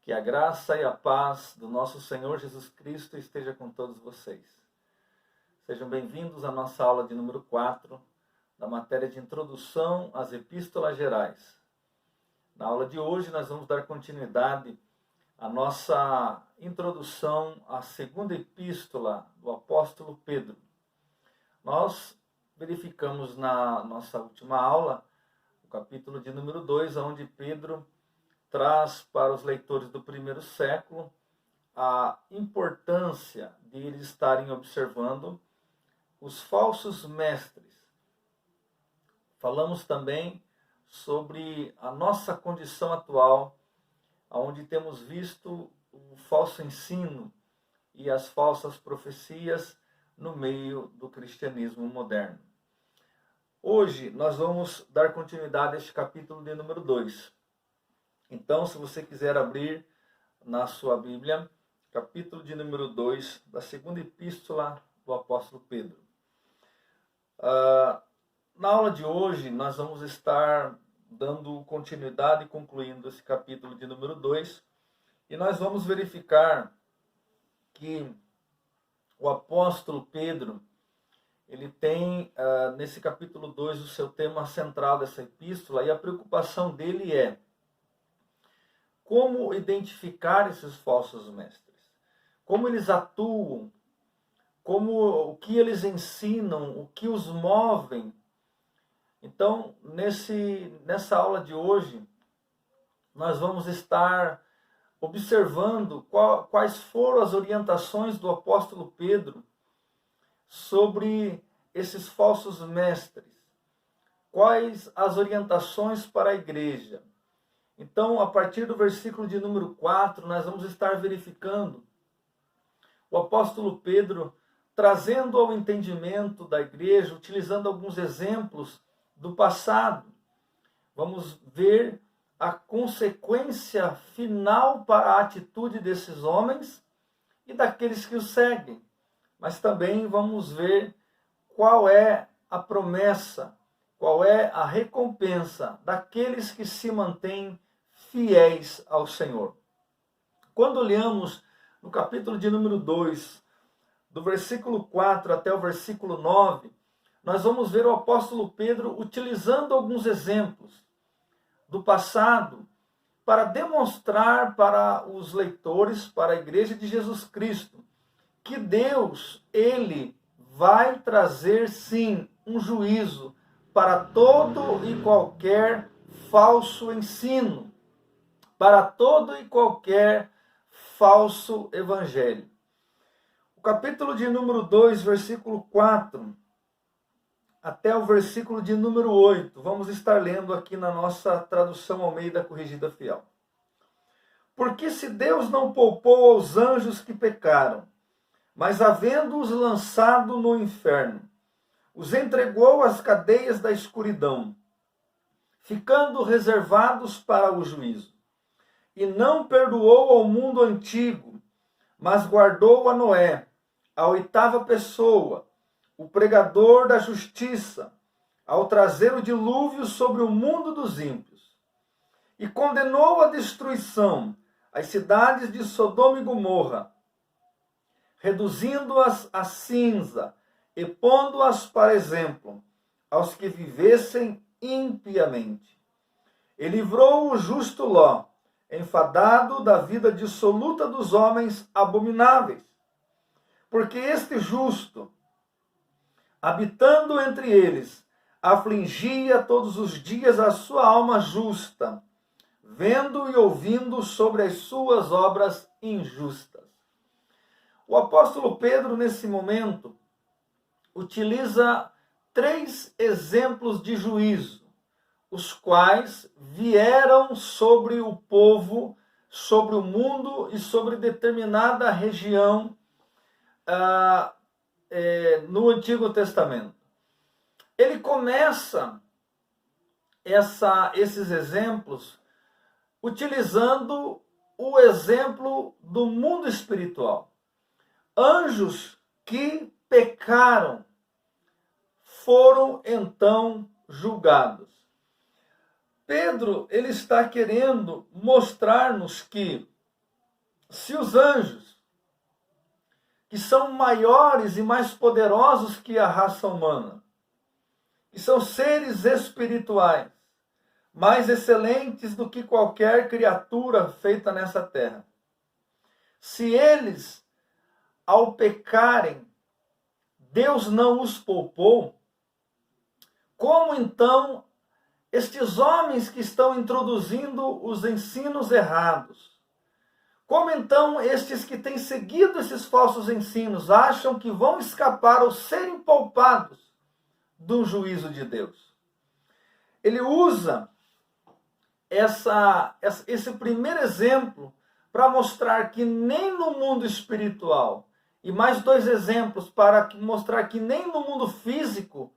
Que a graça e a paz do nosso Senhor Jesus Cristo esteja com todos vocês. Sejam bem-vindos à nossa aula de número 4, da matéria de Introdução às Epístolas Gerais. Na aula de hoje nós vamos dar continuidade à nossa introdução à segunda epístola do apóstolo Pedro. Nós verificamos na nossa última aula o capítulo de número 2, onde Pedro traz para os leitores do primeiro século a importância de eles estarem observando os falsos mestres. Falamos também sobre a nossa condição atual, onde temos visto o falso ensino e as falsas profecias no meio do cristianismo moderno. Hoje nós vamos dar continuidade a este capítulo de número 2. Então, se você quiser abrir na sua Bíblia, capítulo de número 2, da segunda epístola do apóstolo Pedro. Na aula de hoje, nós vamos estar dando continuidade e concluindo esse capítulo de número 2, e nós vamos verificar que o apóstolo Pedro, ele tem nesse capítulo 2 o seu tema central dessa epístola, e a preocupação dele é como identificar esses falsos mestres, como eles atuam, o que eles ensinam, o que os movem. Então, nessa aula de hoje, nós vamos estar observando quais foram as orientações do apóstolo Pedro sobre esses falsos mestres, quais as orientações para a igreja. Então, a partir do versículo de número 4, nós vamos estar verificando o apóstolo Pedro trazendo ao entendimento da igreja, utilizando alguns exemplos do passado. Vamos ver a consequência final para a atitude desses homens e daqueles que os seguem. Mas também vamos ver qual é a promessa, qual é a recompensa daqueles que se mantêm fiéis ao Senhor. Quando olhamos no capítulo de número 2, do versículo 4 até o versículo 9, nós vamos ver o apóstolo Pedro utilizando alguns exemplos do passado para demonstrar para os leitores, para a igreja de Jesus Cristo, que Deus, ele vai trazer sim um juízo para todo e qualquer falso ensino, para todo e qualquer falso evangelho. O capítulo de número 2, versículo 4, até o versículo de número 8, vamos estar lendo aqui na nossa tradução Almeida Corrigida Fiel. Porque se Deus não poupou aos anjos que pecaram, mas havendo-os lançado no inferno, os entregou às cadeias da escuridão, ficando reservados para o juízo. E não perdoou ao mundo antigo, mas guardou a Noé, a oitava pessoa, o pregador da justiça, ao trazer o dilúvio sobre o mundo dos ímpios. E condenou à destruição as cidades de Sodoma e Gomorra, reduzindo-as a cinza e pondo-as para exemplo aos que vivessem impiamente. E livrou o justo Ló, enfadado da vida dissoluta dos homens abomináveis. Porque este justo, habitando entre eles, afligia todos os dias a sua alma justa, vendo e ouvindo sobre as suas obras injustas. O apóstolo Pedro, nesse momento, utiliza 3 exemplos de juízo, os quais vieram sobre o povo, sobre o mundo e sobre determinada região no Antigo Testamento. Ele começa esses exemplos utilizando o exemplo do mundo espiritual. Anjos que pecaram foram então julgados. Pedro, ele está querendo mostrar-nos que Se os anjos, que são maiores e mais poderosos que a raça humana, que são seres espirituais, mais excelentes do que qualquer criatura feita nessa terra, se eles, ao pecarem, Deus não os poupou, como então estes homens que estão introduzindo os ensinos errados, como então estes que têm seguido esses falsos ensinos acham que vão escapar ou serem poupados do juízo de Deus? Ele usa esse primeiro exemplo para mostrar que nem no mundo espiritual, e mais dois exemplos para mostrar que nem no mundo físico,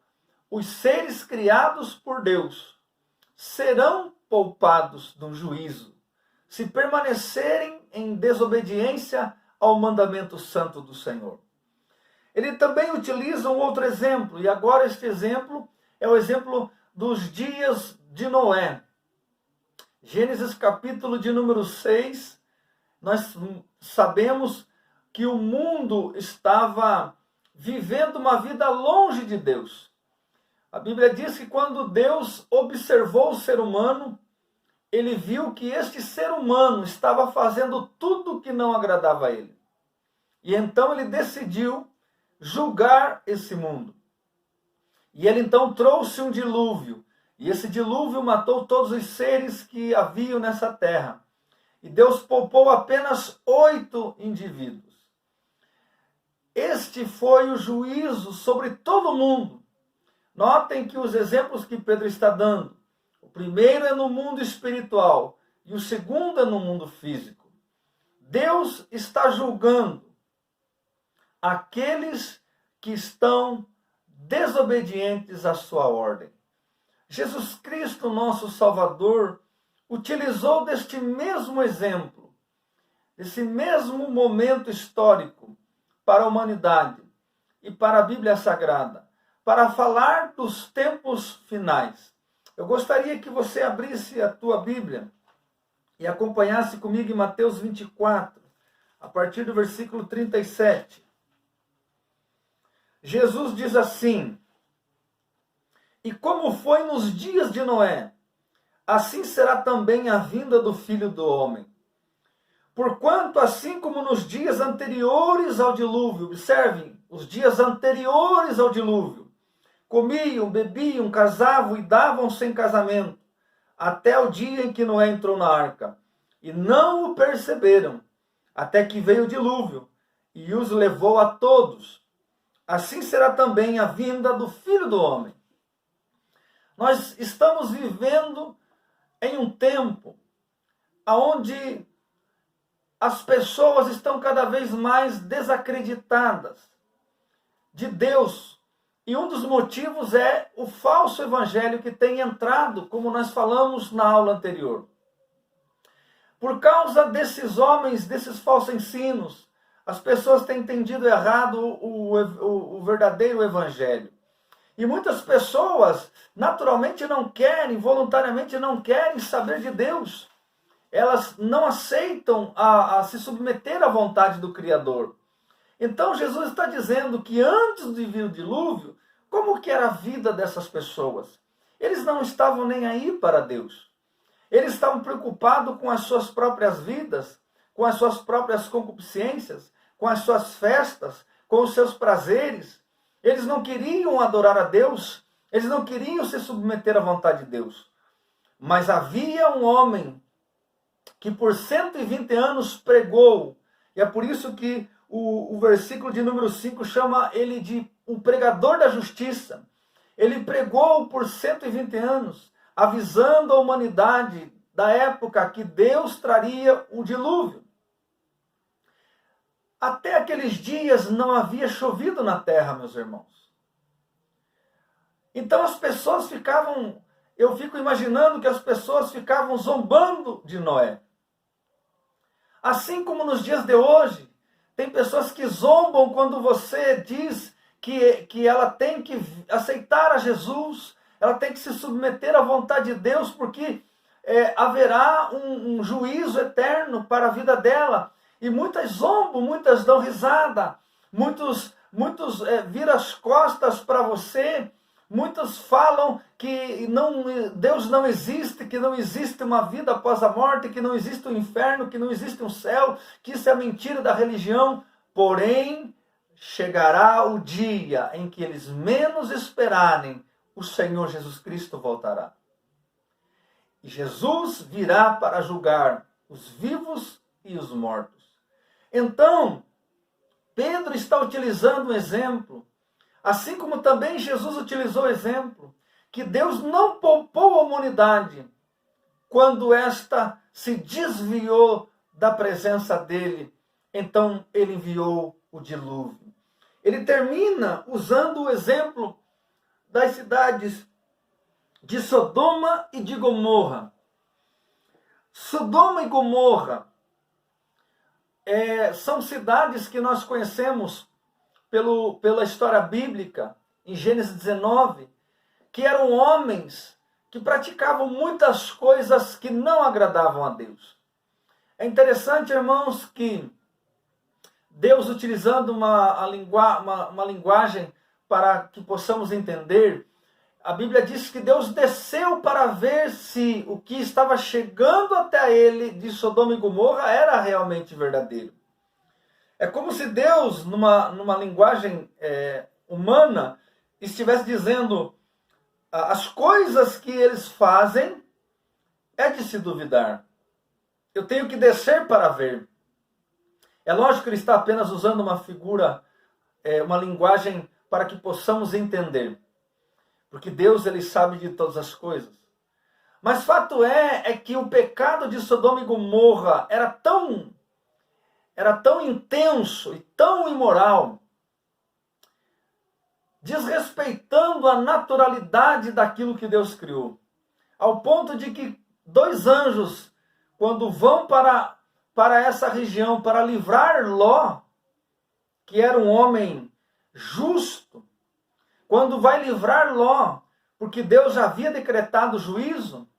os seres criados por Deus serão poupados do juízo, se permanecerem em desobediência ao mandamento santo do Senhor. Ele também utiliza um outro exemplo, e agora este exemplo é o exemplo dos dias de Noé. Gênesis capítulo de número 6, nós sabemos que o mundo estava vivendo uma vida longe de Deus. A Bíblia diz que quando Deus observou o ser humano, ele viu que este ser humano estava fazendo tudo que não agradava a ele. E então ele decidiu julgar esse mundo. E ele então trouxe um dilúvio. E esse dilúvio matou todos os seres que haviam nessa terra. E Deus poupou apenas 8 indivíduos. Este foi o juízo sobre todo mundo. Notem que os exemplos que Pedro está dando, o primeiro é no mundo espiritual e o segundo é no mundo físico. Deus está julgando aqueles que estão desobedientes à sua ordem. Jesus Cristo, nosso Salvador, utilizou deste mesmo exemplo, desse mesmo momento histórico para a humanidade e para a Bíblia Sagrada, para falar dos tempos finais. Eu gostaria que você abrisse a tua Bíblia e acompanhasse comigo em Mateus 24, a partir do versículo 37. Jesus diz assim: e como foi nos dias de Noé, assim será também a vinda do Filho do Homem. Porquanto, assim como nos dias anteriores ao dilúvio, observem, os dias anteriores ao dilúvio, comiam, bebiam, casavam e davam-se em casamento, até o dia em que Noé entrou na arca, e não o perceberam, até que veio o dilúvio, e os levou a todos. Assim será também a vinda do Filho do Homem. Nós estamos vivendo em um tempo onde as pessoas estão cada vez mais desacreditadas de Deus. E um dos motivos é o falso evangelho que tem entrado, como nós falamos na aula anterior. Por causa desses homens, desses falsos ensinos, as pessoas têm entendido errado o verdadeiro evangelho. E muitas pessoas naturalmente não querem, voluntariamente não querem saber de Deus. Elas não aceitam a se submeter à vontade do Criador. Então Jesus está dizendo que antes de vir o dilúvio, como que era a vida dessas pessoas? Eles não estavam nem aí para Deus. Eles estavam preocupados com as suas próprias vidas, com as suas próprias concupiscências, com as suas festas, com os seus prazeres. Eles não queriam adorar a Deus, eles não queriam se submeter à vontade de Deus. Mas havia um homem que por 120 anos pregou, e é por isso que o versículo de número 5 chama ele de um pregador da justiça. Ele pregou por 120 anos, avisando a humanidade da época que Deus traria o dilúvio. Até aqueles dias não havia chovido na terra, meus irmãos. Então as pessoas ficavam, eu fico imaginando que as pessoas ficavam zombando de Noé. Assim como nos dias de hoje, tem pessoas que zombam quando você diz que ela tem que aceitar a Jesus, ela tem que se submeter à vontade de Deus, porque haverá um juízo eterno para a vida dela. E muitas zombam, muitas dão risada, muitos viram as costas para você, muitos falam que Deus não existe, que não existe uma vida após a morte, que não existe um inferno, que não existe um céu, que isso é mentira da religião. Porém, chegará o dia em que eles menos esperarem, o Senhor Jesus Cristo voltará. E Jesus virá para julgar os vivos e os mortos. Então, Pedro está utilizando um exemplo, assim como também Jesus utilizou o exemplo, que Deus não poupou a humanidade quando esta se desviou da presença dele. Então ele enviou o dilúvio. Ele termina usando o exemplo das cidades de Sodoma e de Gomorra. Sodoma e Gomorra são cidades que nós conhecemos pela história bíblica, em Gênesis 19, que eram homens que praticavam muitas coisas que não agradavam a Deus. É interessante, irmãos, que Deus, utilizando uma linguagem para que possamos entender, a Bíblia diz que Deus desceu para ver se o que estava chegando até ele de Sodoma e Gomorra era realmente verdadeiro. É como se Deus, numa linguagem humana, estivesse dizendo: as coisas que eles fazem é de se duvidar. Eu tenho que descer para ver. É lógico que ele está apenas usando uma figura, uma linguagem para que possamos entender. Porque Deus, ele sabe de todas as coisas. Mas fato é que o pecado de Sodoma e Gomorra era tão intenso e tão imoral, desrespeitando a naturalidade daquilo que Deus criou, ao ponto de que 2 anjos, quando vão para essa região para livrar Ló, que era um homem justo, quando vai livrar Ló, porque Deus já havia decretado juízo,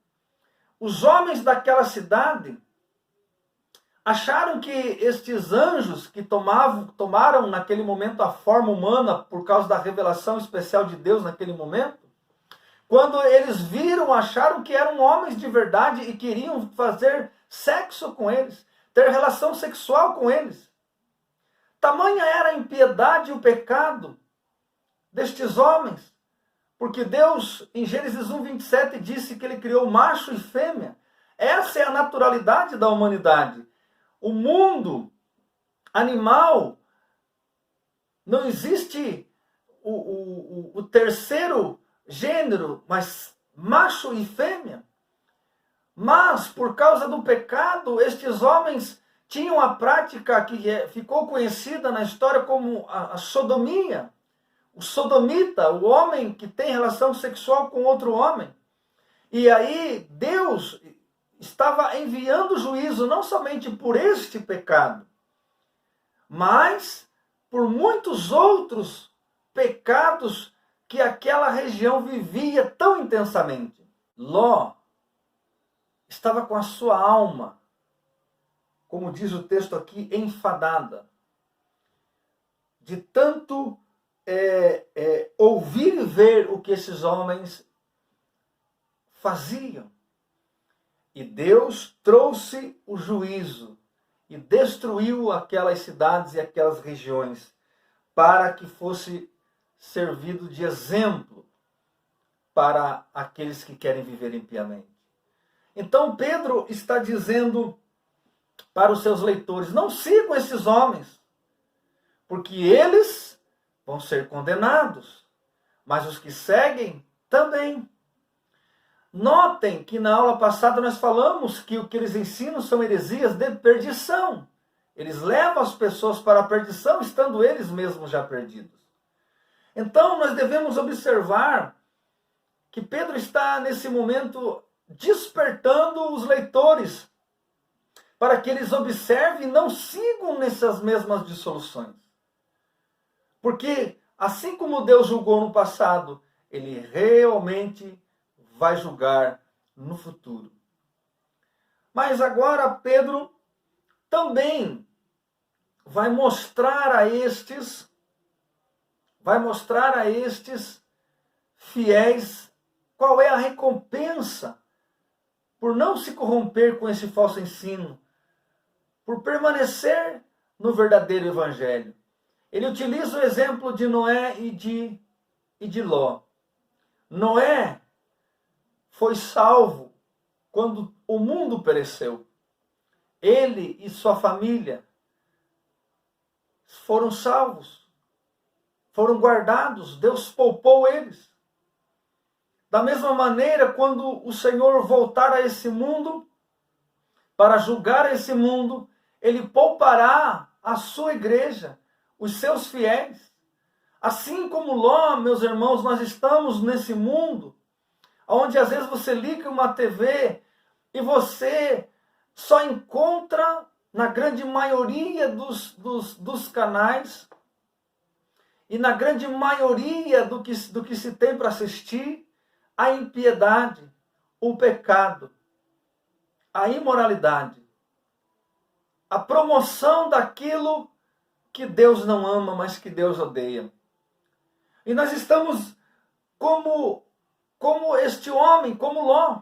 os homens daquela cidade acharam que estes anjos que tomaram naquele momento a forma humana por causa da revelação especial de Deus naquele momento, quando eles viram, acharam que eram homens de verdade e queriam fazer sexo com eles, ter relação sexual com eles. Tamanha era a impiedade e o pecado destes homens, porque Deus, em Gênesis 1:27, disse que ele criou macho e fêmea. Essa é a naturalidade da humanidade. O mundo animal, não existe o terceiro gênero, mas macho e fêmea. Mas, por causa do pecado, estes homens tinham a prática que ficou conhecida na história como a sodomia. O sodomita, o homem que tem relação sexual com outro homem. E aí Deus estava enviando juízo não somente por este pecado, mas por muitos outros pecados que aquela região vivia tão intensamente. Ló estava com a sua alma, como diz o texto aqui, enfadada, de tanto ouvir e ver o que esses homens faziam. E Deus trouxe o juízo e destruiu aquelas cidades e aquelas regiões para que fosse servido de exemplo para aqueles que querem viver impiamente. Então Pedro está dizendo para os seus leitores: não sigam esses homens, porque eles vão ser condenados, mas os que seguem também. Notem que na aula passada nós falamos que o que eles ensinam são heresias de perdição. Eles levam as pessoas para a perdição, estando eles mesmos já perdidos. Então nós devemos observar que Pedro está nesse momento despertando os leitores para que eles observem e não sigam nessas mesmas dissoluções. Porque assim como Deus julgou no passado, ele realmente vai julgar no futuro. Mas agora Pedro também vai mostrar a estes fiéis qual é a recompensa por não se corromper com esse falso ensino, por permanecer no verdadeiro evangelho. Ele utiliza o exemplo de Noé e de Ló. Noé foi salvo quando o mundo pereceu. Ele e sua família foram salvos, foram guardados, Deus poupou eles. Da mesma maneira, quando o Senhor voltar a esse mundo, para julgar esse mundo, Ele poupará a sua igreja, os seus fiéis. Assim como Ló, meus irmãos, nós estamos nesse mundo, onde às vezes você liga uma TV e você só encontra, na grande maioria dos canais, e na grande maioria do que se tem para assistir, a impiedade, o pecado, a imoralidade, a promoção daquilo que Deus não ama, mas que Deus odeia. E nós estamos como este homem, como Ló,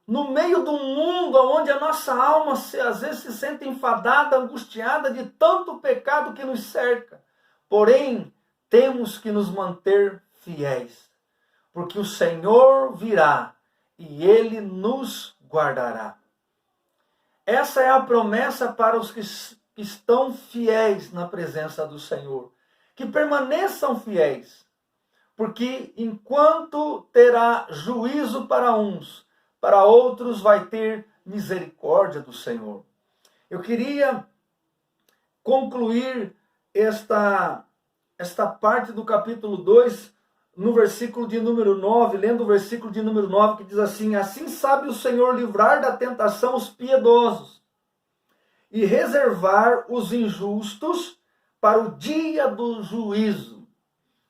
no meio de um mundo onde a nossa alma às vezes se sente enfadada, angustiada de tanto pecado que nos cerca. Porém, temos que nos manter fiéis, porque o Senhor virá e Ele nos guardará. Essa é a promessa para os que estão fiéis na presença do Senhor. Que permaneçam fiéis, porque enquanto terá juízo para uns, para outros vai ter misericórdia do Senhor. Eu queria concluir esta parte do capítulo 2, no versículo de número 9, lendo o versículo de número 9, que diz assim: assim sabe o Senhor livrar da tentação os piedosos e reservar os injustos para o dia do juízo.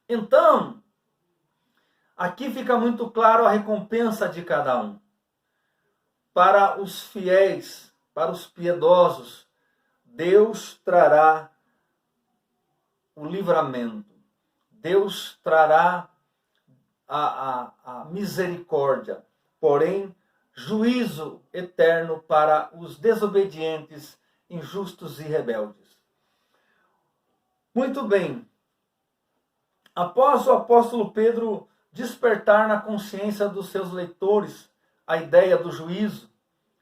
Então, aqui fica muito claro a recompensa de cada um. Para os fiéis, para os piedosos, Deus trará o livramento. Deus trará a misericórdia. Porém, juízo eterno para os desobedientes, injustos e rebeldes. Muito bem. Após o apóstolo Pedro despertar na consciência dos seus leitores a ideia do juízo,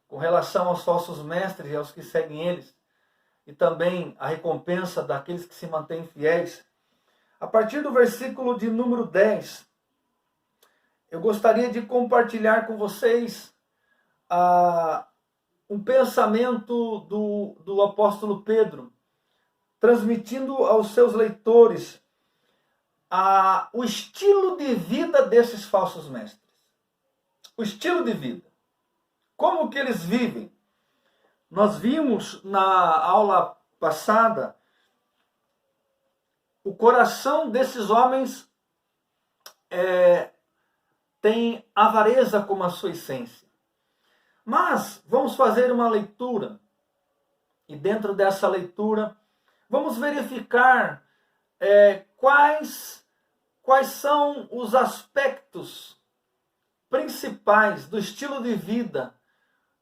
com relação aos falsos mestres e aos que seguem eles, e também a recompensa daqueles que se mantêm fiéis, a partir do versículo de número 10, eu gostaria de compartilhar com vocês um pensamento do apóstolo Pedro, transmitindo aos seus leitores o estilo de vida desses falsos mestres. O estilo de vida. Como que eles vivem? Nós vimos na aula passada o coração desses homens tem avareza como a sua essência. Mas vamos fazer uma leitura. E dentro dessa leitura, vamos verificar quais são os aspectos principais do estilo de vida,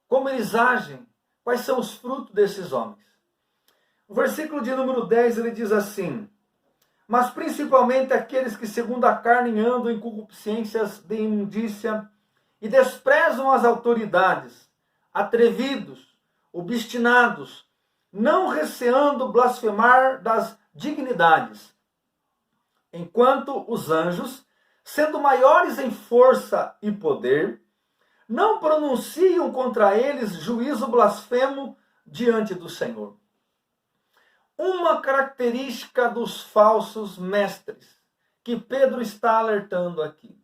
como eles agem, quais são os frutos desses homens. O versículo de número 10, ele diz assim: mas principalmente aqueles que segundo a carne andam em concupiscências de imundícia e desprezam as autoridades, atrevidos, obstinados, não receando blasfemar das dignidades, enquanto os anjos, sendo maiores em força e poder, não pronunciam contra eles juízo blasfemo diante do Senhor. Uma característica dos falsos mestres que Pedro está alertando aqui: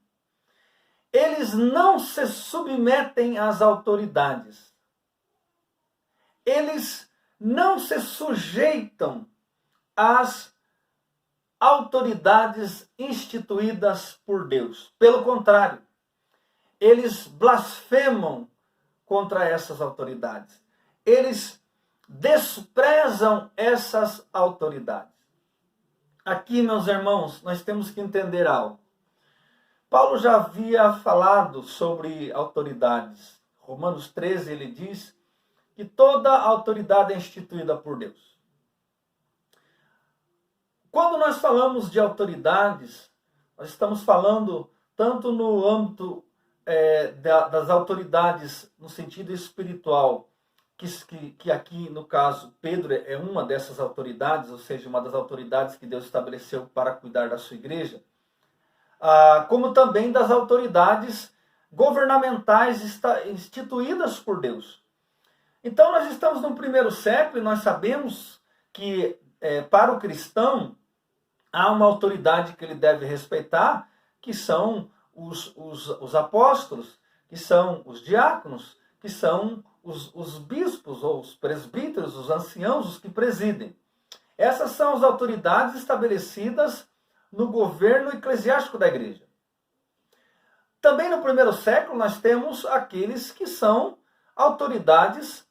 eles não se submetem às autoridades. Eles não se sujeitam às autoridades instituídas por Deus. Pelo contrário, eles blasfemam contra essas autoridades. Eles desprezam essas autoridades. Aqui, meus irmãos, nós temos que entender algo. Paulo já havia falado sobre autoridades. Romanos 13, ele diz que toda autoridade é instituída por Deus. Quando nós falamos de autoridades, nós estamos falando tanto no âmbito das autoridades no sentido espiritual, que aqui, no caso, Pedro é uma dessas autoridades, ou seja, uma das autoridades que Deus estabeleceu para cuidar da sua igreja, como também das autoridades governamentais instituídas por Deus. Então, nós estamos no primeiro século e nós sabemos que, para o cristão, há uma autoridade que ele deve respeitar, que são os apóstolos, que são os diáconos, que são os bispos ou os presbíteros, os anciãos, os que presidem. Essas são as autoridades estabelecidas no governo eclesiástico da igreja. Também no primeiro século nós temos aqueles que são autoridades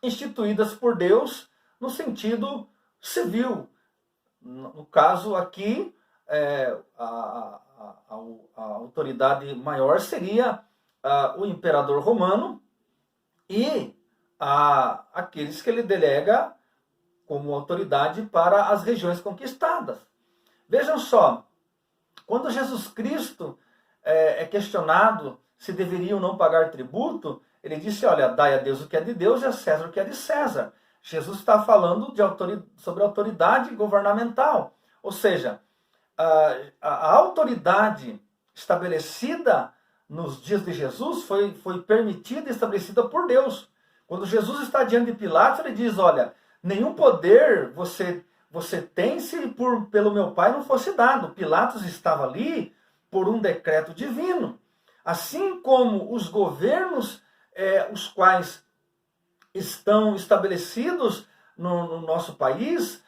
instituídas por Deus no sentido civil. No caso aqui, a autoridade maior seria o imperador romano e aqueles que ele delega como autoridade para as regiões conquistadas. Vejam só, quando Jesus Cristo é questionado se deveria ou não pagar tributo, ele disse, olha, dai a Deus o que é de Deus e a César o que é de César. Jesus está falando sobre autoridade governamental. Ou seja, a autoridade estabelecida nos dias de Jesus foi permitida e estabelecida por Deus. Quando Jesus está diante de Pilatos, ele diz, olha, nenhum poder você tem se pelo meu Pai não fosse dado. Pilatos estava ali por um decreto divino. Assim como os governos, os quais estão estabelecidos no nosso país,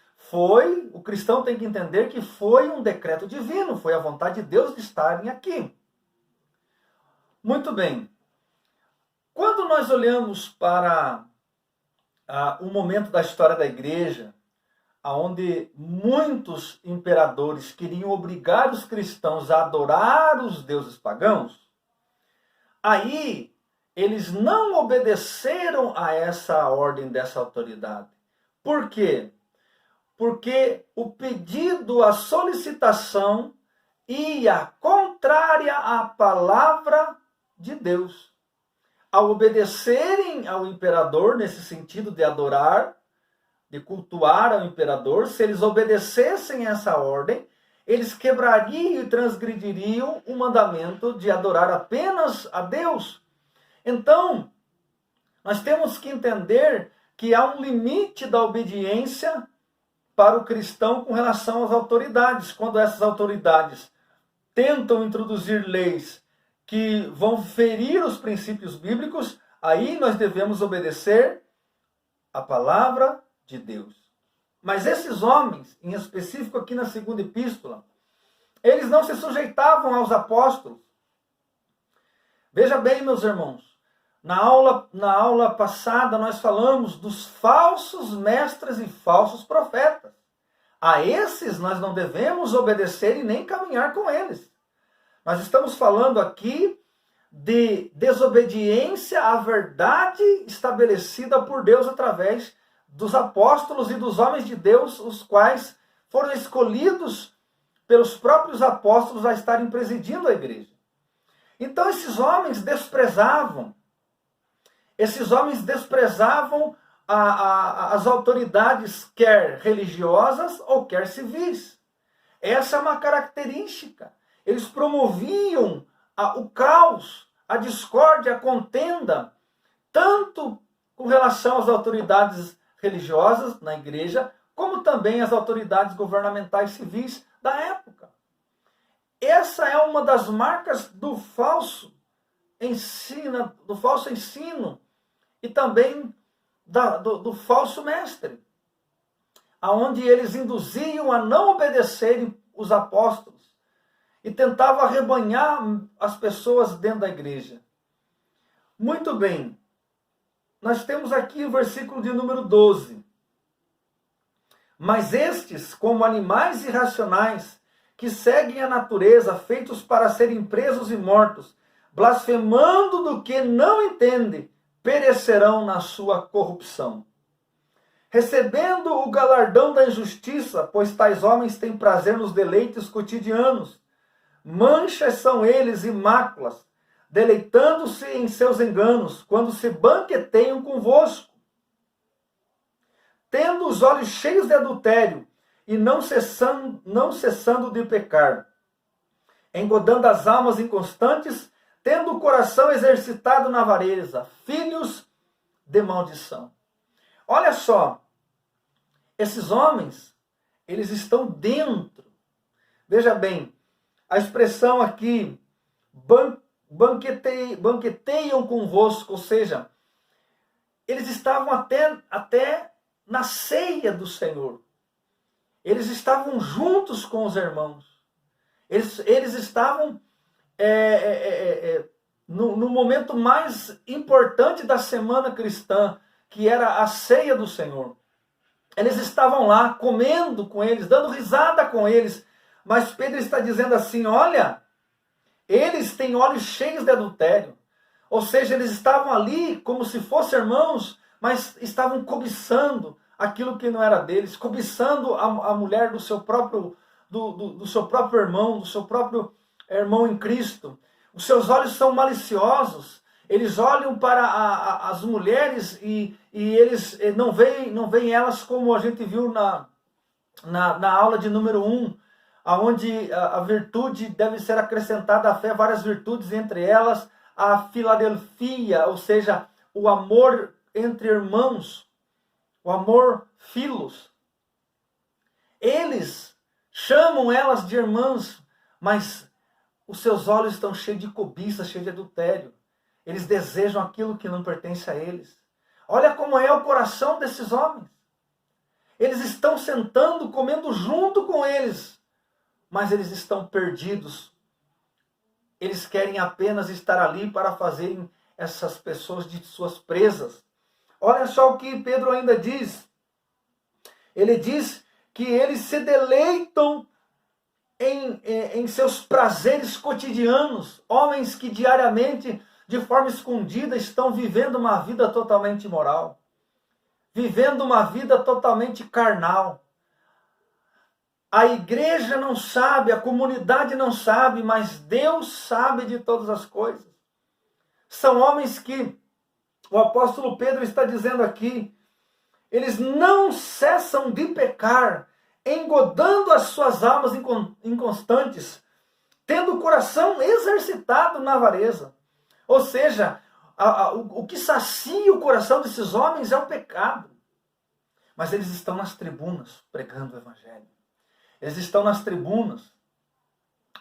o cristão tem que entender que foi um decreto divino, foi a vontade de Deus de estarem aqui. Muito bem. Quando nós olhamos para o momento da história da igreja, onde muitos imperadores queriam obrigar os cristãos a adorar os deuses pagãos, aí eles não obedeceram a essa ordem dessa autoridade. Por quê? Porque o pedido, a solicitação ia contrária à palavra de Deus. Ao obedecerem ao imperador, nesse sentido de adorar, de cultuar ao imperador, se eles obedecessem essa ordem, eles quebrariam e transgrediriam o mandamento de adorar apenas a Deus. Então, nós temos que entender que há um limite da obediência para o cristão com relação às autoridades. Quando essas autoridades tentam introduzir leis que vão ferir os princípios bíblicos, aí nós devemos obedecer a palavra de Deus. Mas esses homens, em específico aqui na segunda epístola, eles não se sujeitavam aos apóstolos. Veja bem, meus irmãos, na aula passada nós falamos dos falsos mestres e falsos profetas. A esses nós não devemos obedecer e nem caminhar com eles. Nós estamos falando aqui de desobediência à verdade estabelecida por Deus através dos apóstolos e dos homens de Deus, os quais foram escolhidos pelos próprios apóstolos a estarem presidindo a igreja. Então esses homens desprezavam as autoridades, quer religiosas ou quer civis. Essa é uma característica. Eles promoviam o caos, a discórdia, a contenda, tanto com relação às autoridades religiosas na igreja, como também às autoridades governamentais civis da época. Essa é uma das marcas do falso ensino e também do falso mestre, aonde eles induziam a não obedecerem os apóstolos e tentavam arrebanhar as pessoas dentro da igreja. Muito bem. nós temos aqui o versículo de número 12. Mas estes, como animais irracionais, que seguem a natureza, feitos para serem presos e mortos, blasfemando do que não entendem, perecerão na sua corrupção. Recebendo o galardão da injustiça, pois tais homens têm prazer nos deleites cotidianos. Manchas são eles e máculas, deleitando-se em seus enganos, quando se banqueteiam convosco. Tendo os olhos cheios de adultério, e não cessando de pecar, engodando as almas inconstantes, tendo o coração exercitado na avareza, filhos de maldição. Olha só, esses homens, eles estão dentro. Veja bem, a expressão aqui, banqueteiam convosco, ou seja, eles estavam até na ceia do Senhor. Eles estavam juntos com os irmãos. Eles estavam no momento mais importante da semana cristã, que era a ceia do Senhor. Eles estavam lá comendo com eles, dando risada com eles. Mas Pedro está dizendo assim, olha, eles têm olhos cheios de adultério. Ou seja, eles estavam ali como se fossem irmãos, mas estavam cobiçando aquilo que não era deles, cobiçando a mulher do seu próprio, do seu próprio irmão, do seu próprio irmão em Cristo. Os seus olhos são maliciosos. Eles olham para as mulheres e eles não veem elas como a gente viu na aula de número 1, onde a virtude deve ser acrescentada à fé, várias virtudes, entre elas a filadelfia, ou seja, o amor entre irmãos, o amor filos. Eles chamam elas de irmãs, mas os seus olhos estão cheios de cobiça, cheios de adultério. Eles desejam aquilo que não pertence a eles. Olha como é o coração desses homens. Eles estão sentando, comendo junto com eles, mas eles estão perdidos. Eles querem apenas estar ali para fazerem essas pessoas de suas presas. Olha só o que Pedro ainda diz. Ele diz que eles se deleitam em seus prazeres cotidianos. Homens que diariamente, de forma escondida, estão vivendo uma vida totalmente imoral. Vivendo uma vida totalmente carnal. A igreja não sabe, a comunidade não sabe, mas Deus sabe de todas as coisas. São homens que o apóstolo Pedro está dizendo aqui, eles não cessam de pecar, engodando as suas almas inconstantes, tendo o coração exercitado na avareza. Ou seja, o que sacia o coração desses homens é o pecado. Mas eles estão nas tribunas pregando o evangelho. Eles estão nas tribunas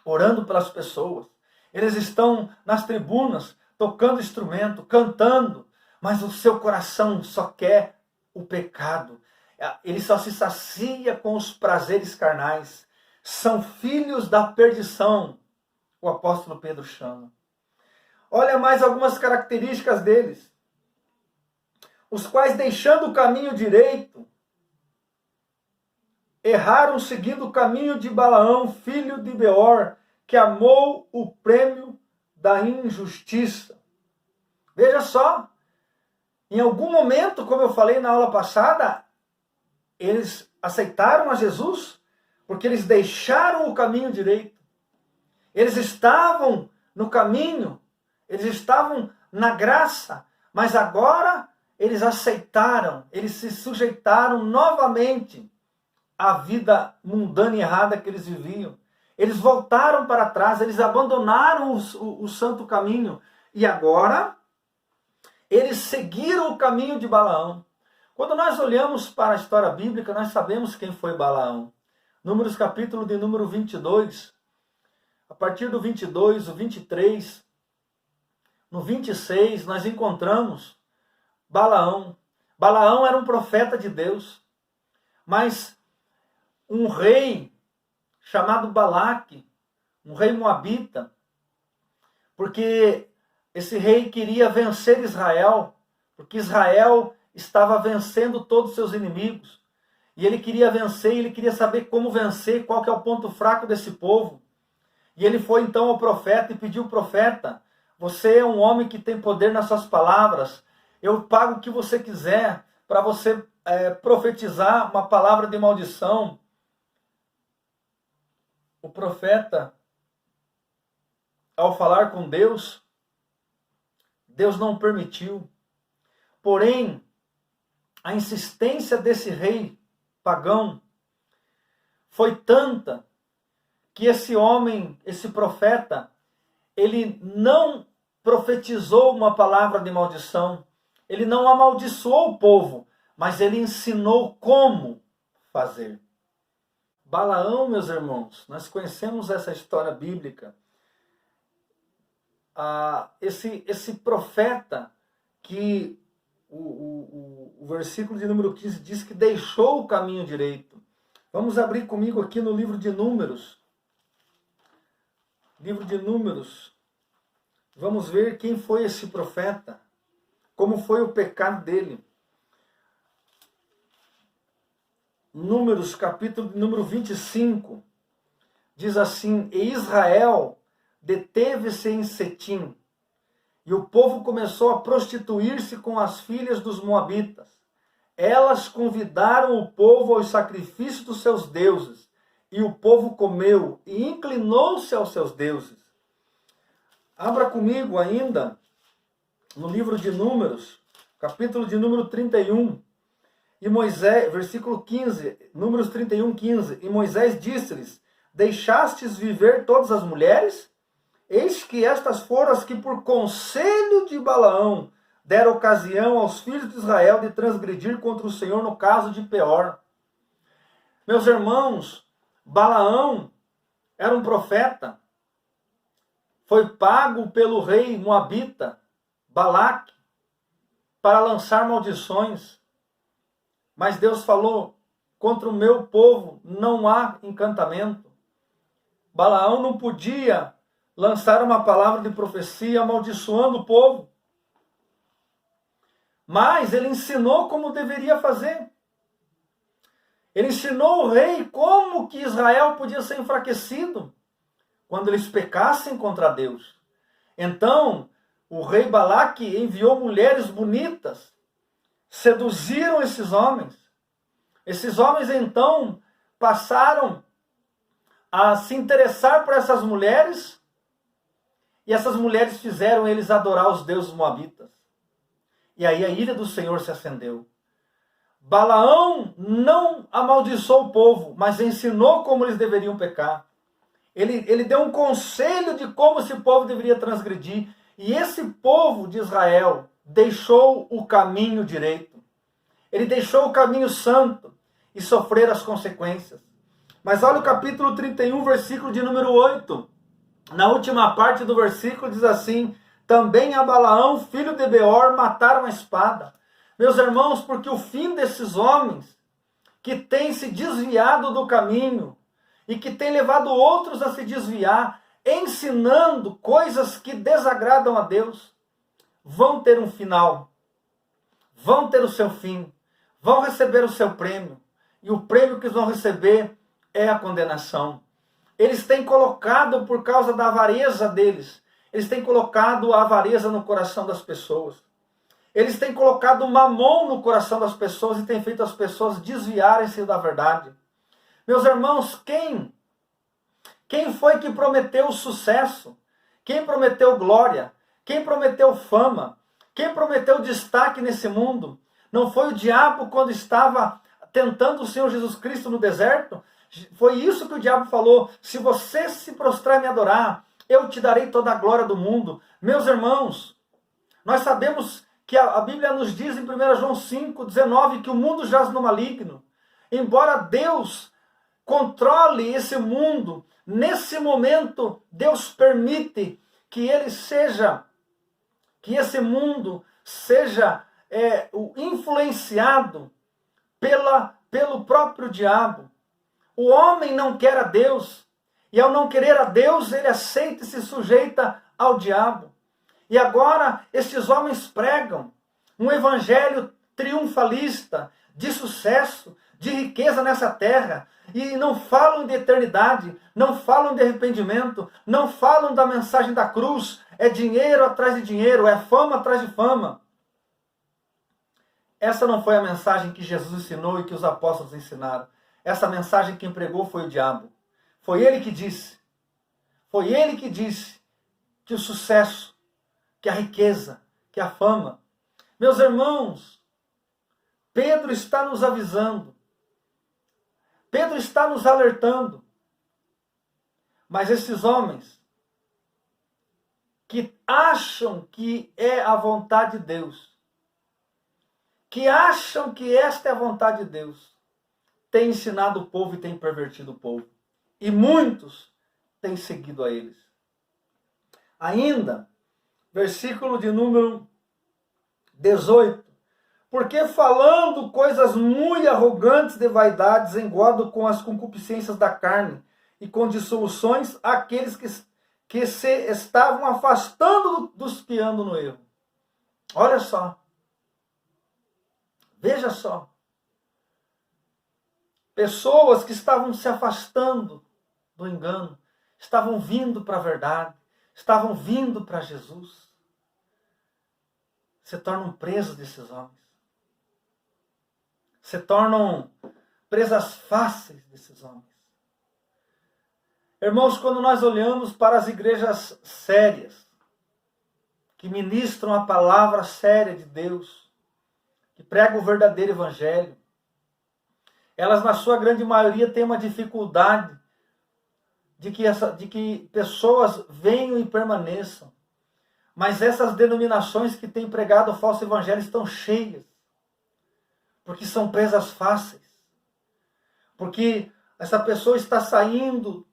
orando pelas pessoas. Eles estão nas tribunas tocando instrumento, cantando, mas o seu coração só quer o pecado. Ele só se sacia com os prazeres carnais. São filhos da perdição, o apóstolo Pedro chama. Olha mais algumas características deles. Os quais, deixando o caminho direito, erraram seguindo o caminho de Balaão, filho de Beor, que amou o prêmio da injustiça. Veja só, em algum momento, como eu falei na aula passada, eles aceitaram a Jesus porque eles deixaram o caminho direito. Eles estavam no caminho, eles estavam na graça, mas agora eles aceitaram, eles se sujeitaram novamente à vida mundana e errada que eles viviam. Eles voltaram para trás, eles abandonaram o santo caminho e agora eles seguiram o caminho de Balaão. Quando nós olhamos para a história bíblica, nós sabemos quem foi Balaão. Números capítulo de número 22, a partir do 22, o 23, no 26, nós encontramos Balaão. Balaão era um profeta de Deus, mas um rei chamado Balaque, um rei moabita, porque esse rei queria vencer Israel porque Israel estava vencendo todos os seus inimigos. E ele queria vencer, ele queria saber como vencer, qual que é o ponto fraco desse povo. E ele foi então ao profeta e pediu ao profeta: você é um homem que tem poder nas suas palavras, eu pago o que você quiser para você profetizar uma palavra de maldição. O profeta, ao falar com Deus, Deus não permitiu. Porém, a insistência desse rei pagão foi tanta que esse homem, esse profeta, ele não profetizou uma palavra de maldição, ele não amaldiçoou o povo, mas ele ensinou como fazer. Balaão, meus irmãos, nós conhecemos essa história bíblica. Esse profeta que o versículo de número 15 diz que deixou o caminho direito. Vamos abrir comigo aqui no livro de Números. Livro de Números. Vamos ver quem foi esse profeta, como foi o pecado dele. Números, capítulo número 25, diz assim: e Israel deteve-se em Setim, e o povo começou a prostituir-se com as filhas dos moabitas. Elas convidaram o povo aos sacrifícios dos seus deuses, e o povo comeu e inclinou-se aos seus deuses. Abra comigo ainda no livro de Números, capítulo de número 31. E Moisés, versículo 15, Números 31, 15. E Moisés disse-lhes: deixastes viver todas as mulheres? Eis que estas foram as que por conselho de Balaão deram ocasião aos filhos de Israel de transgredir contra o Senhor no caso de Peor. Meus irmãos, Balaão era um profeta, foi pago pelo rei moabita, Balaque, para lançar maldições. Mas Deus falou: contra o meu povo não há encantamento. Balaão não podia lançar uma palavra de profecia amaldiçoando o povo. Mas ele ensinou como deveria fazer. Ele ensinou o rei como que Israel podia ser enfraquecido quando eles pecassem contra Deus. Então, o rei Balaque enviou mulheres bonitas, seduziram esses homens. Esses homens, então, passaram a se interessar por essas mulheres, e essas mulheres fizeram eles adorar os deuses moabitas. E aí a ira do Senhor se acendeu. Balaão não amaldiçoou o povo, mas ensinou como eles deveriam pecar. Ele deu um conselho de como esse povo deveria transgredir. E esse povo de Israel deixou o caminho direito. Ele deixou o caminho santo e sofrer as consequências. Mas olha o capítulo 31, versículo de número 8. Na última parte do versículo diz assim: também a Balaão, filho de Beor, mataram a espada. Meus irmãos, porque o fim desses homens que têm se desviado do caminho e que têm levado outros a se desviar, ensinando coisas que desagradam a Deus, vão ter um final, vão ter o seu fim, vão receber o seu prêmio, e o prêmio que eles vão receber é a condenação. Eles têm colocado, por causa da avareza deles, eles têm colocado a avareza no coração das pessoas. Eles têm colocado mamon no coração das pessoas e têm feito as pessoas desviarem-se da verdade. Meus irmãos, quem foi que prometeu sucesso? Quem prometeu glória? Quem prometeu fama? Quem prometeu destaque nesse mundo? Não foi o diabo quando estava tentando o Senhor Jesus Cristo no deserto? Foi isso que o diabo falou: se você se prostrar e me adorar, eu te darei toda a glória do mundo. Meus irmãos, nós sabemos que a Bíblia nos diz em 1 João 5,19 que o mundo jaz no maligno. Embora Deus controle esse mundo, nesse momento Deus permite que esse mundo seja influenciado pelo próprio diabo. O homem não quer a Deus, e ao não querer a Deus, ele aceita e se sujeita ao diabo. E agora, estes homens pregam um evangelho triunfalista, de sucesso, de riqueza nessa terra, e não falam de eternidade, não falam de arrependimento, não falam da mensagem da cruz, é dinheiro atrás de dinheiro, é fama atrás de fama. Essa não foi a mensagem que Jesus ensinou e que os apóstolos ensinaram. Essa mensagem quem pregou foi o diabo. Foi ele que disse. Foi ele que disse que o sucesso, que a riqueza, que a fama. Meus irmãos, Pedro está nos avisando. Pedro está nos alertando. Mas esses homens que acham que é a vontade de Deus, que acham que esta é a vontade de Deus, têm ensinado o povo e têm pervertido o povo. E muitos têm seguido a eles. Ainda, versículo de número 18. Porque falando coisas muito arrogantes de vaidades, engordo com as concupiscências da carne e com dissoluções aqueles que se estavam afastando dos que andam no erro. Olha só. Veja só. Pessoas que estavam se afastando do engano, estavam vindo para a verdade, estavam vindo para Jesus, se tornam presos desses homens. Se tornam presas fáceis desses homens. Irmãos, quando nós olhamos para as igrejas sérias, que ministram a palavra séria de Deus, que pregam o verdadeiro evangelho, elas, na sua grande maioria, têm uma dificuldade de que pessoas venham e permaneçam. Mas essas denominações que têm pregado o falso evangelho estão cheias. Porque são presas fáceis. Porque essa pessoa está saindo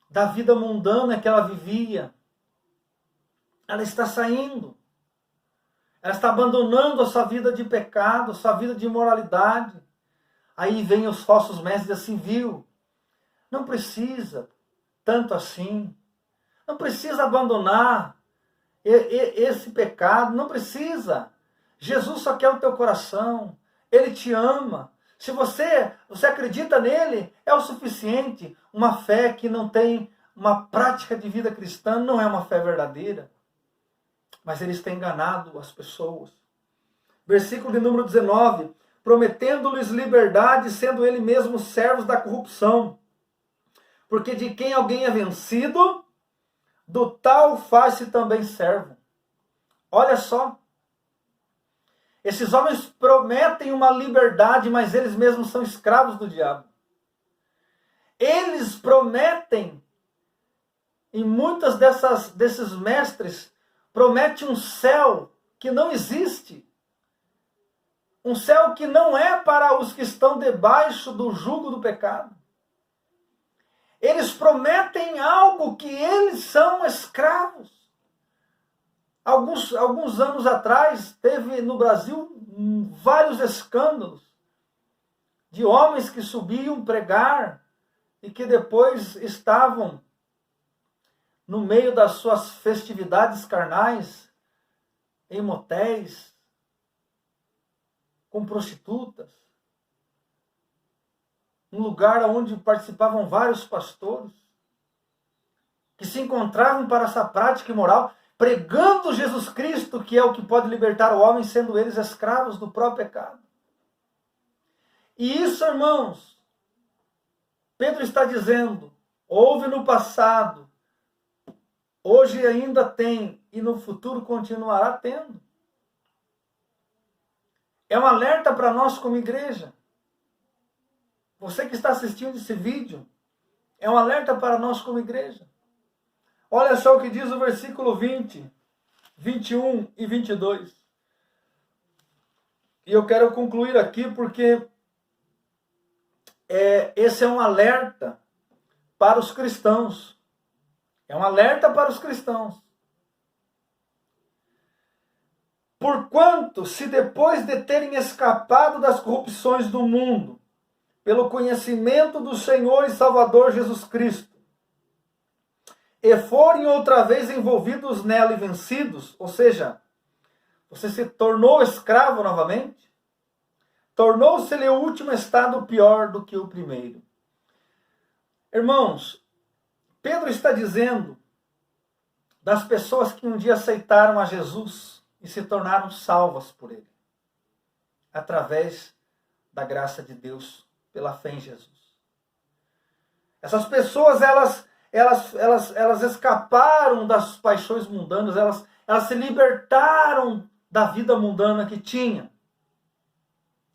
da vida mundana que ela vivia. Ela está saindo. Ela está abandonando a sua vida de pecado, a sua vida de imoralidade. Aí vem os falsos mestres assim, viu? Não precisa tanto assim. Não precisa abandonar esse pecado. Não precisa. Jesus só quer o teu coração. Ele te ama. Se você acredita nele, é o suficiente. Uma fé que não tem uma prática de vida cristã não é uma fé verdadeira. Mas eles têm enganado as pessoas. Versículo de número 19. Prometendo-lhes liberdade, sendo ele mesmo servos da corrupção. Porque de quem alguém é vencido, do tal faz-se também servo. Olha só. Esses homens prometem uma liberdade, mas eles mesmos são escravos do diabo. Eles prometem, e muitas desses mestres, prometem um céu que não existe. Um céu que não é para os que estão debaixo do jugo do pecado. Eles prometem algo que eles são escravos. Alguns anos atrás, teve no Brasil vários escândalos de homens que subiam pregar e que depois estavam no meio das suas festividades carnais, em motéis, com prostitutas, um lugar onde participavam vários pastores, que se encontravam para essa prática imoral, pregando Jesus Cristo, que é o que pode libertar o homem, sendo eles escravos do próprio pecado. E isso, irmãos, Pedro está dizendo, houve no passado, hoje ainda tem, e no futuro continuará tendo. É um alerta para nós como igreja. Você que está assistindo esse vídeo, é um alerta para nós como igreja. Olha só o que diz o versículo 20, 21 e 22. E eu quero concluir aqui porque esse é um alerta para os cristãos. É um alerta para os cristãos. Porquanto, se depois de terem escapado das corrupções do mundo, pelo conhecimento do Senhor e Salvador Jesus Cristo, e forem outra vez envolvidos nela e vencidos, ou seja, Você se tornou escravo novamente? Tornou-se-lhe o último estado pior do que o primeiro. Irmãos, Pedro está dizendo das pessoas que um dia aceitaram a Jesus e se tornaram salvas por ele, através da graça de Deus, pela fé em Jesus. Essas pessoas, elas escaparam das paixões mundanas, elas se libertaram da vida mundana que tinha.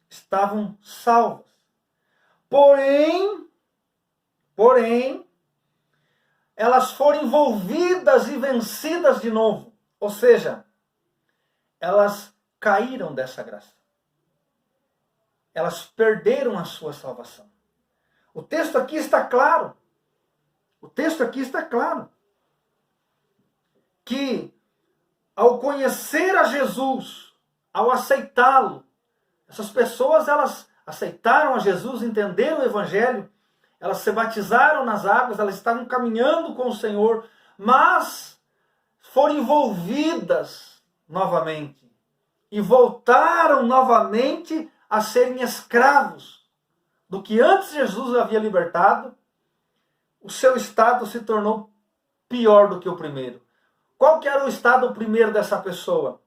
Estavam salvas. Porém, elas foram envolvidas e vencidas de novo. Ou seja, elas caíram dessa graça. Elas perderam a sua salvação. O texto aqui está claro. O texto aqui está claro. Que ao conhecer a Jesus, ao aceitá-lo, essas pessoas, elas aceitaram a Jesus, entenderam o Evangelho, elas se batizaram nas águas, elas estavam caminhando com o Senhor, mas foram envolvidas novamente e voltaram novamente a serem escravos do que antes Jesus havia libertado. O seu estado se tornou pior do que o primeiro. Qual que era o estado primeiro dessa pessoa?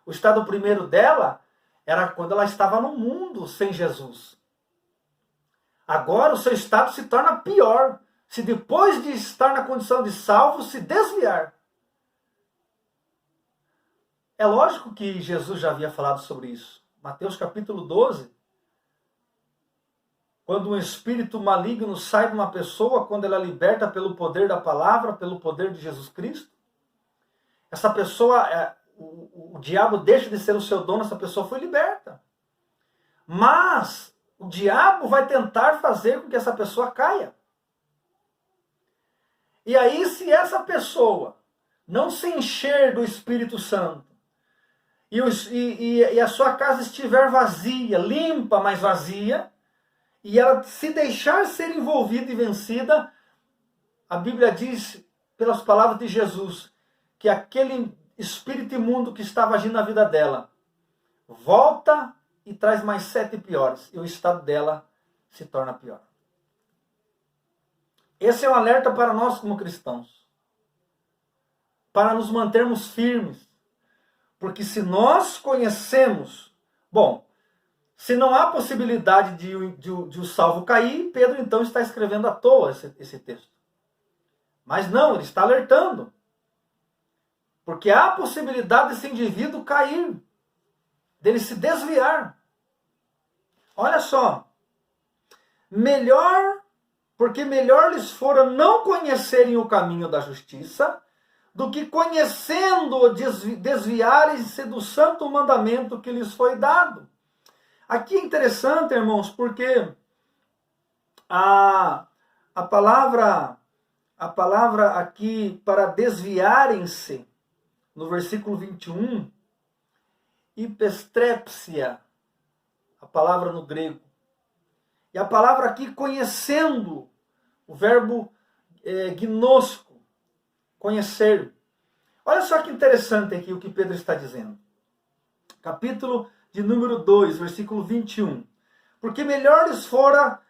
O estado primeiro dela era quando ela estava no mundo sem Jesus. Agora o seu estado se torna pior, se depois de estar na condição de salvo, se desviar. É lógico que Jesus já havia falado sobre isso. Mateus capítulo 12. Quando um espírito maligno sai de uma pessoa, quando ela é liberta pelo poder da palavra, pelo poder de Jesus Cristo, essa pessoa, o diabo deixa de ser o seu dono, essa pessoa foi liberta. Mas o diabo vai tentar fazer com que essa pessoa caia. E aí, se essa pessoa não se encher do Espírito Santo, e a sua casa estiver vazia, limpa, mas vazia, e ela se deixar ser envolvida e vencida, a Bíblia diz, pelas palavras de Jesus, que aquele espírito imundo que estava agindo na vida dela, volta e traz mais 7 piores, e o estado dela se torna pior. Esse é um alerta para nós como cristãos, para nos mantermos firmes, porque se nós conhecemos, bom, se não há possibilidade de o salvo cair, Pedro então está escrevendo à toa esse texto. Mas não, ele está alertando. Porque há a possibilidade desse indivíduo cair, dele se desviar. Olha só, porque melhor lhes fora não conhecerem o caminho da justiça, do que conhecendo-o desviarem-se do santo mandamento que lhes foi dado. Aqui é interessante, irmãos, porque a palavra aqui para desviarem-se, no versículo 21, hipestrepsia, a palavra no grego. E a palavra aqui conhecendo, o verbo gnosco, conhecer. Olha só que interessante aqui o que Pedro está dizendo. Capítulo de número 2, versículo 21. Porque melhor lhes fora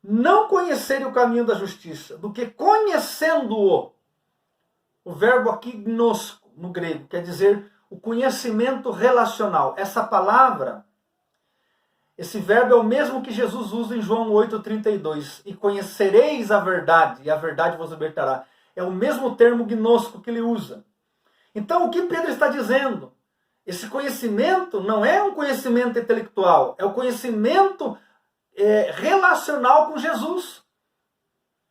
não conhecerem o caminho da justiça, do que conhecendo-o. O verbo aqui gnosco, no grego, quer dizer o conhecimento relacional. Essa palavra, esse verbo é o mesmo que Jesus usa em João 8,32. E conhecereis a verdade, e a verdade vos libertará. É o mesmo termo gnosco que ele usa. Então, o que Pedro está dizendo? Esse conhecimento não é um conhecimento intelectual, é o conhecimento relacional com Jesus.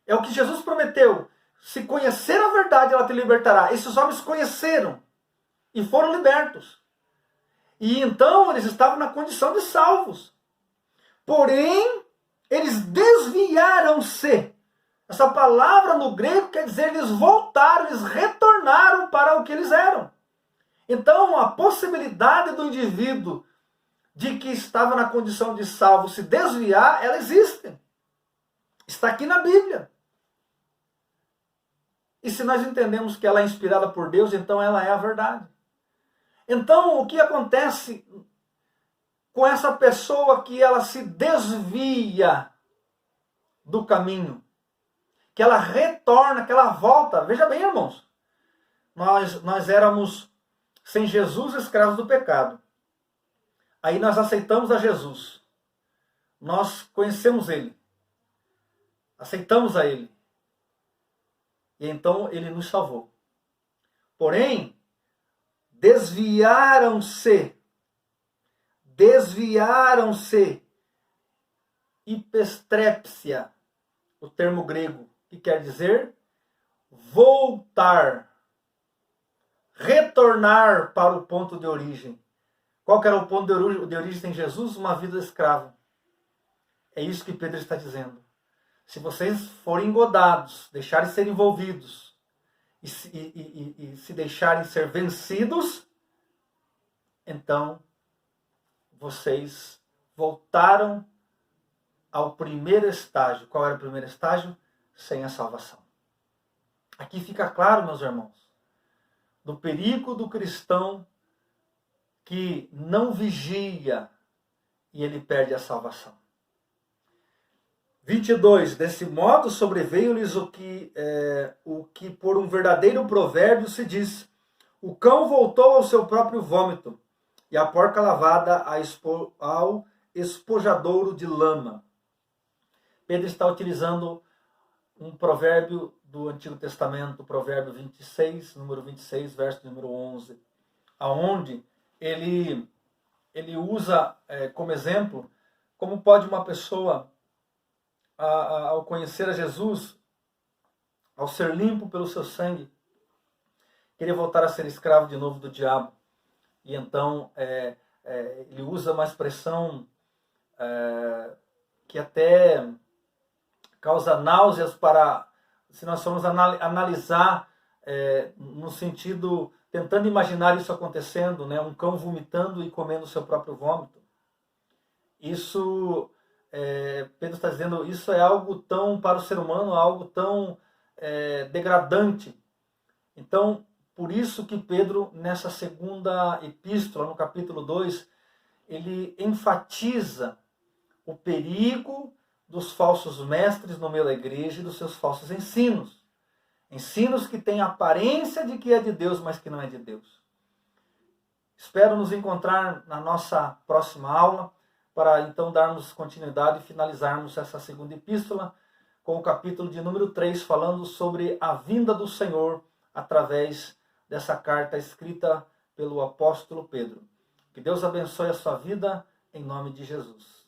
É o que Jesus prometeu. Se conhecer a verdade, ela te libertará. Esses homens conheceram e foram libertos. E então eles estavam na condição de salvos. Porém, eles desviaram-se. Essa palavra no grego quer dizer eles voltaram, eles retornaram para o que eles eram. Então, a possibilidade do indivíduo de que estava na condição de salvo se desviar, ela existe. Está aqui na Bíblia. E se nós entendemos que ela é inspirada por Deus, então ela é a verdade. Então, o que acontece com essa pessoa que ela se desvia do caminho, que ela retorna, que ela volta? Veja bem, irmãos, nós éramos, sem Jesus, escravos do pecado. Aí nós aceitamos a Jesus. Nós conhecemos Ele. Aceitamos a Ele. E então Ele nos salvou. Porém, desviaram-se, hipestrepsia, o termo grego, que quer dizer voltar, retornar para o ponto de origem. Qual que era o ponto de origem em Jesus? Uma vida escrava. É isso que Pedro está dizendo. Se vocês forem engodados, deixarem ser envolvidos e se deixarem ser vencidos, então vocês voltaram ao primeiro estágio. Qual era o primeiro estágio? Sem a salvação. Aqui fica claro, meus irmãos, do perigo do cristão que não vigia e ele perde a salvação. 22. Desse modo sobreveio-lhes o que por um verdadeiro provérbio se diz: o cão voltou ao seu próprio vômito, e a porca lavada ao espojadouro de lama. Pedro está utilizando um provérbio do Antigo Testamento, provérbio 26, número 26, verso número 11, aonde ele usa como exemplo como pode uma pessoa, ao conhecer a Jesus, ao ser limpo pelo seu sangue, querer voltar a ser escravo de novo do diabo. E então ele usa uma expressão que até causa náuseas se nós formos analisar no sentido, tentando imaginar isso acontecendo, né? Um cão vomitando e comendo o seu próprio vômito. Isso, Pedro está dizendo, isso é algo tão, para o ser humano, algo tão degradante. Então, por isso que Pedro, nessa segunda epístola, no capítulo 2, ele enfatiza o perigo dos falsos mestres no meio da igreja e dos seus falsos ensinos. Ensinos que têm aparência de que é de Deus, mas que não é de Deus. Espero nos encontrar na nossa próxima aula, para então darmos continuidade e finalizarmos essa segunda epístola com o capítulo de número 3, falando sobre a vinda do Senhor através dessa carta escrita pelo apóstolo Pedro. Que Deus abençoe a sua vida, em nome de Jesus.